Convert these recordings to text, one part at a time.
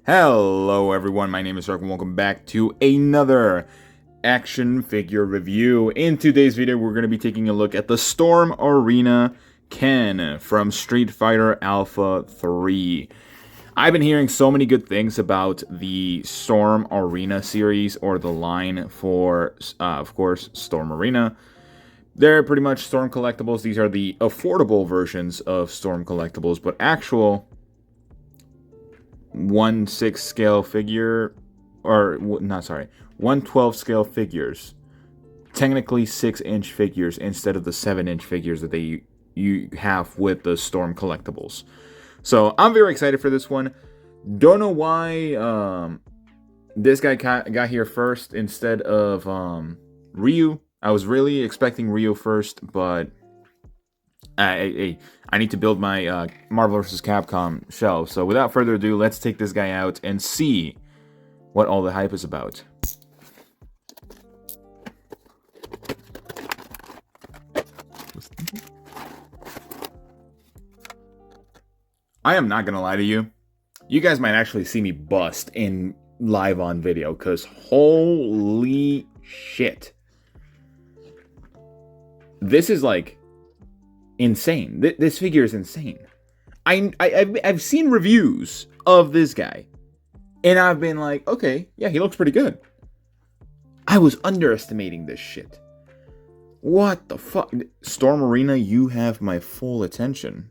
Hello everyone, my name is Dark and welcome back to another action figure review. In today's video, we're going to be taking a look at the Storm Arena Ken from Street Fighter Alpha 3. I've been hearing so many good things about the Storm Arena series, or the line for, of course, Storm Arena. They're pretty much Storm collectibles. These are the affordable versions of Storm collectibles, but actual 1/6 scale figure, or not, sorry, 1/12 scale figures, technically 6-inch figures instead of the 7-inch figures that you have with the Storm collectibles. So I'm very excited for this one. Don't know why this guy got here first instead of Ryu. I was really expecting Ryu first, but I need to build my Marvel vs. Capcom shelf. So without further ado, let's take this guy out and see what all the hype is about. I am not gonna lie to you. You guys might actually see me bust in live on video, because holy shit. This is like insane. This figure is insane. I've seen reviews of this guy, and I've been like, okay, yeah, he looks pretty good. I was underestimating this shit. What the fuck? Storm Arena, you have my full attention.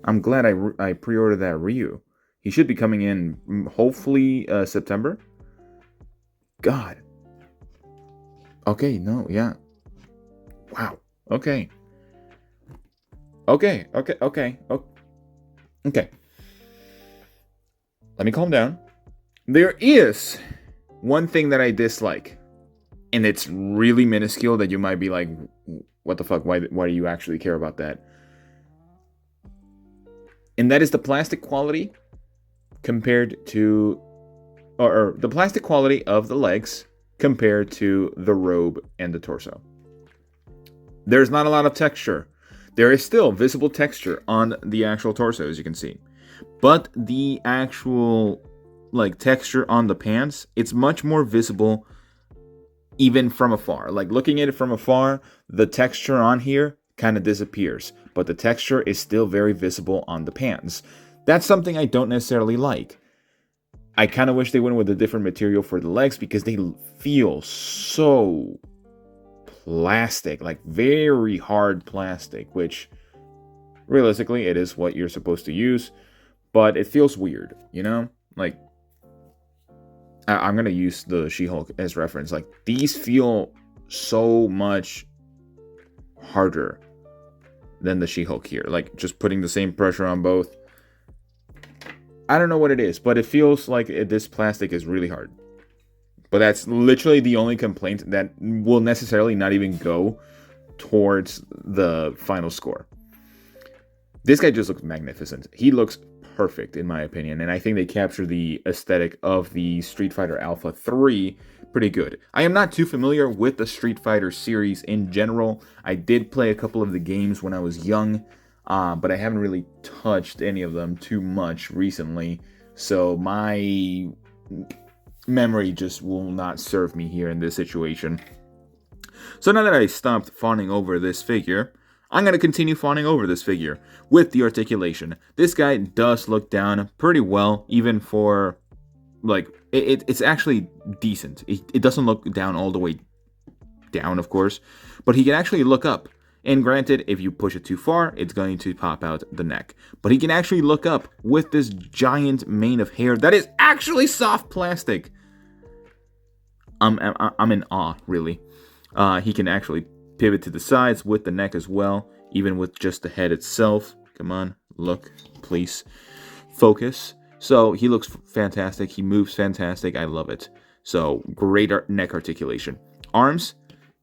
I'm glad I pre-ordered that Ryu. He should be coming in, hopefully, September. God. Okay, no, yeah. Wow. Okay. Okay. Let me calm down. There is one thing that I dislike, and it's really minuscule that you might be like, what the fuck, why do you actually care about that? And that is the plastic quality compared to, or the plastic quality of the legs compared to the robe and the torso. There's not a lot of texture. There is still visible texture on the actual torso, as you can see. But the actual, like, texture on the pants, it's much more visible even from afar. Like, looking at it from afar, the texture on here kind of disappears. But the texture is still very visible on the pants. That's something I don't necessarily like. I kind of wish they went with a different material for the legs, because they feel so plastic, like very hard plastic, which realistically it is what you're supposed to use, but it feels weird, you know? Like, I'm gonna use the She-Hulk as reference. Like, these feel so much harder than the She-Hulk here. Like, just putting the same pressure on both, I don't know what it is, but it feels like this plastic is really hard. But that's literally the only complaint that will necessarily not even go towards the final score. This guy just looks magnificent. He looks perfect, in my opinion, and I think they capture the aesthetic of the Street Fighter Alpha 3 pretty good. I am not too familiar with the Street Fighter series in general. I did play a couple of the games when I was young, but I haven't really touched any of them too much recently, so my memory just will not serve me here in this situation. So now that I stopped fawning over this figure, I'm going to continue fawning over this figure with the articulation. This guy does look down pretty well, even for, like, it's actually decent. It doesn't look down all the way down, of course, but he can actually look up. And granted, if you push it too far, it's going to pop out the neck. But he can actually look up with this giant mane of hair that is actually soft plastic. I'm in awe, really. He can actually pivot to the sides with the neck as well, even with just the head itself. Come on, look, please. Focus. So he looks fantastic. He moves fantastic. I love it. So great neck articulation. Arms,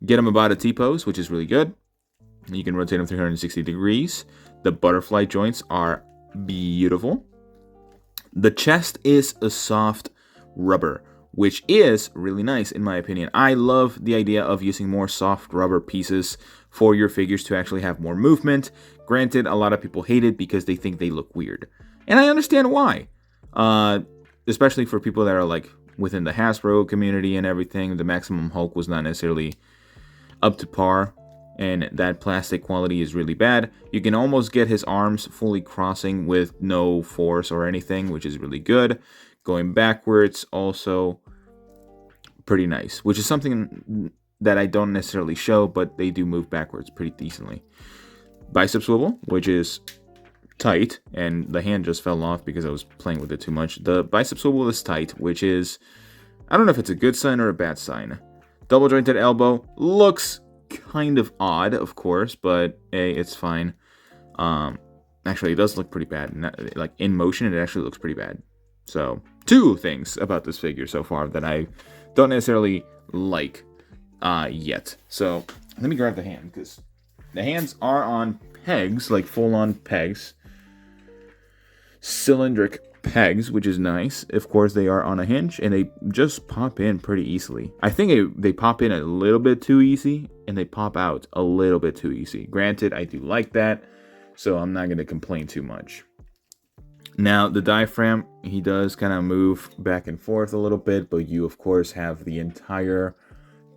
get him about a T-pose, which is really good. You can rotate them 360 degrees. The butterfly joints are beautiful. The chest is a soft rubber, which is really nice in my opinion. I love the idea of using more soft rubber pieces for your figures to actually have more movement. Granted, a lot of people hate it because they think they look weird. And I understand why. especially for people that are like within the Hasbro community and everything, the Maximum Hulk was not necessarily up to par, and that plastic quality is really bad. You can almost get his arms fully crossing with no force or anything, which is really good. Going backwards also pretty nice, which is something that I don't necessarily show, but they do move backwards pretty decently. Bicep swivel, which is tight, and the hand just fell off because I was playing with it too much. The bicep swivel is tight, which is, I don't know if it's a good sign or a bad sign. Double jointed elbow looks kind of odd, of course, but hey, it's fine. Actually, it does look pretty bad. Like in motion, it actually looks pretty bad. So, two things about this figure so far that I don't necessarily like yet. So, let me grab the hand, because the hands are on pegs, like full-on pegs. Cylindric pegs, which is nice. Of course, they are on a hinge, and they just pop in pretty easily. I think they pop in a little bit too easy, and they pop out a little bit too easy. Granted, I do like that, so I'm not going to complain too much. Now, the diaphragm, he does kind of move back and forth a little bit, but you, of course, have the entire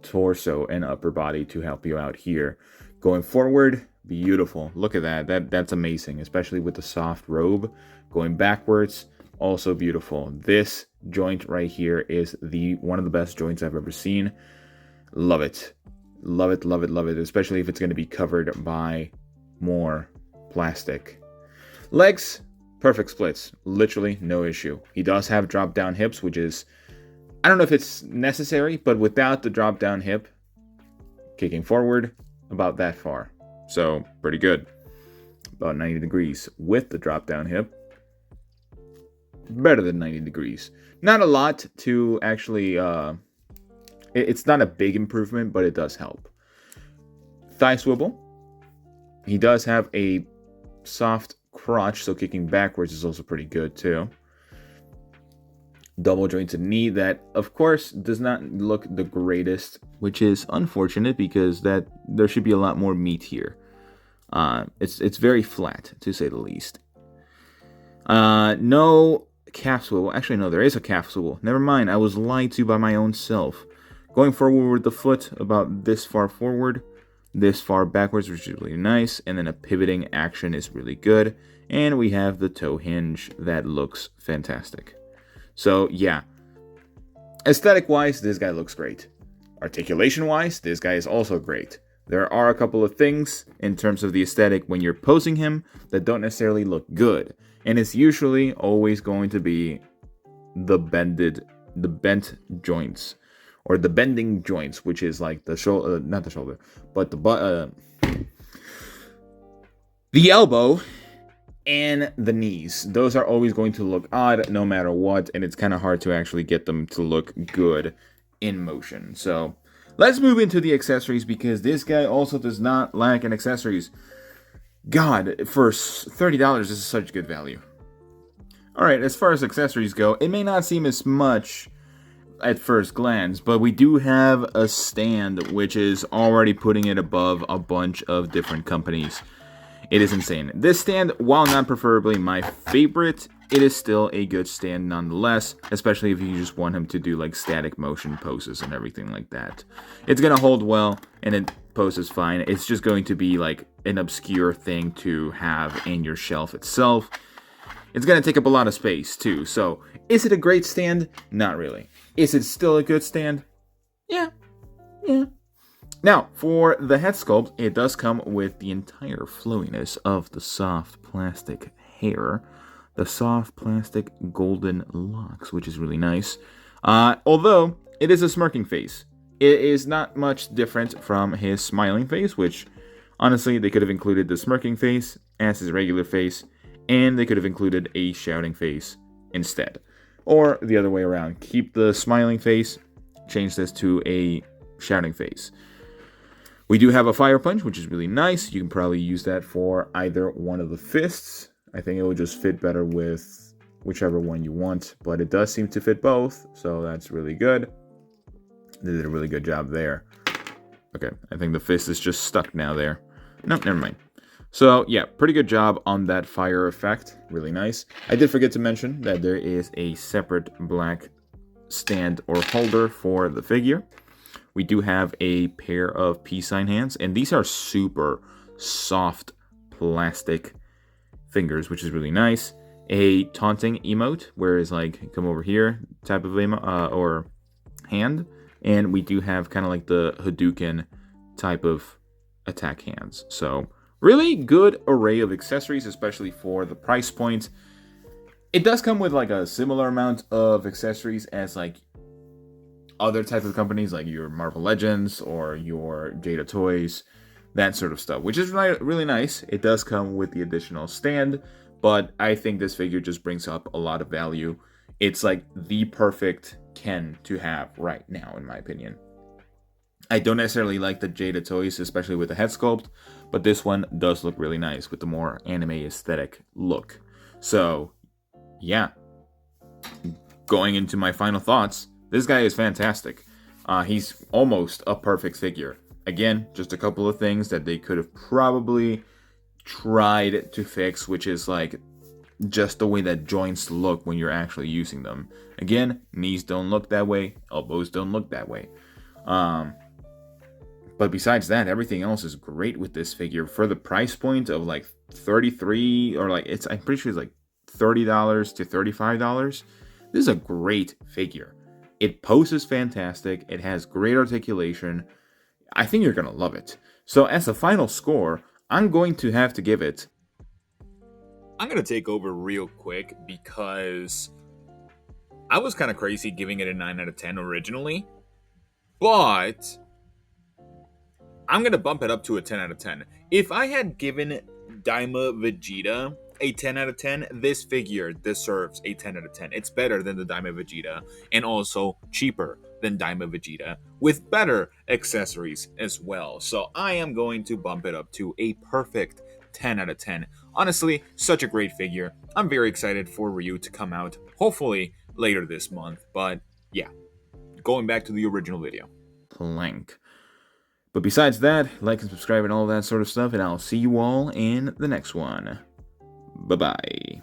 torso and upper body to help you out here. Going forward, beautiful. Look at that. That's amazing, especially with the soft robe. Going backwards, also beautiful. This joint right here is one of the best joints I've ever seen. Love it. Love it, love it, love it, especially if it's going to be covered by more plastic. Legs, perfect splits. Literally no issue. He does have drop-down hips, which is, I don't know if it's necessary, but without the drop-down hip, kicking forward about that far. So, pretty good. About 90 degrees. With the drop-down hip, better than 90 degrees. Not a lot to actually, it's not a big improvement, but it does help. Thigh swivel. He does have a soft crotch, so kicking backwards is also pretty good too. Double jointed knee, that of course does not look the greatest, which is unfortunate because there should be a lot more meat here. It's very flat, to say the least. No calf swivel. Actually, no, there is a calf swivel. Never mind, I was lied to by my own self. Going forward with the foot about this far forward, this far backwards, which is really nice, and then a pivoting action is really good. And we have the toe hinge that looks fantastic. So yeah, aesthetic-wise, this guy looks great. Articulation-wise, this guy is also great. There are a couple of things in terms of the aesthetic when you're posing him that don't necessarily look good. And it's usually always going to be the bent joints. Or the bending joints, which is like the shoulder, not the shoulder, but the elbow and the knees. Those are always going to look odd no matter what, and it's kind of hard to actually get them to look good in motion. So let's move into the accessories, because this guy also does not lack in accessories. God, for $30, this is such good value. Alright, as far as accessories go, it may not seem as much at first glance, but we do have a stand which is already putting it above a bunch of different companies. It is insane. This stand, while not preferably my favorite, it is still a good stand nonetheless, especially if you just want him to do like static motion poses and everything like that. It's gonna hold well and it poses fine. It's just going to be like an obscure thing to have in your shelf itself. It's gonna take up a lot of space too, so is it a great stand? Not really. Is it still a good stand? Yeah. Now, for the head sculpt, it does come with the entire flowiness of the soft plastic hair, the soft plastic golden locks, which is really nice. Although, it is a smirking face. It is not much different from his smiling face, which, honestly, they could have included the smirking face as his regular face, and they could have included a shouting face instead. Or the other way around. Keep the smiling face, change this to a shouting face. We do have a fire punch, which is really nice. You can probably use that for either one of the fists. I think it will just fit better with whichever one you want, but it does seem to fit both, so that's really good. They did a really good job there. Okay, I think the fist is just stuck now there. No, never mind. So yeah, pretty good job on that fire effect. Really nice. I did forget to mention that there is a separate black stand or holder for the figure. We do have a pair of peace sign hands, and these are super soft plastic fingers, which is really nice. A taunting emote, where it's like, come over here type of emote, or hand. And we do have kind of like the Hadouken type of attack hands. So really good array of accessories, especially for the price point. It does come with like a similar amount of accessories as like other types of companies, like your Marvel Legends or your Jada Toys, that sort of stuff, which is really nice. It does come with the additional stand, but I think this figure just brings up a lot of value. It's like the perfect Ken to have right now, in my opinion. I don't necessarily like the Jada Toys, especially with the head sculpt, but this one does look really nice with the more anime aesthetic look. So, yeah. Going into my final thoughts, this guy is fantastic. He's almost a perfect figure. Again, just a couple of things that they could have probably tried to fix, which is like just the way that joints look when you're actually using them. Again, knees don't look that way, elbows don't look that way. But besides that, everything else is great with this figure for the price point of like 33, or like I'm pretty sure it's like $30 to $35. This is a great figure. It poses fantastic. It has great articulation. I think you're gonna love it. So as a final score, I'm going to have to give it. I'm going to take over real quick because I was kind of crazy giving it a 9 out of 10 originally, but I'm going to bump it up to a 10 out of 10. If I had given Daima Vegeta a 10 out of 10, this figure deserves a 10 out of 10. It's better than the Daima Vegeta and also cheaper than Daima Vegeta with better accessories as well. So I am going to bump it up to a perfect 10 out of 10. Honestly, such a great figure. I'm very excited for Ryu to come out, hopefully later this month. But yeah, going back to the original video. Plank. But besides that, like and subscribe and all that sort of stuff, and I'll see you all in the next one. Bye-bye.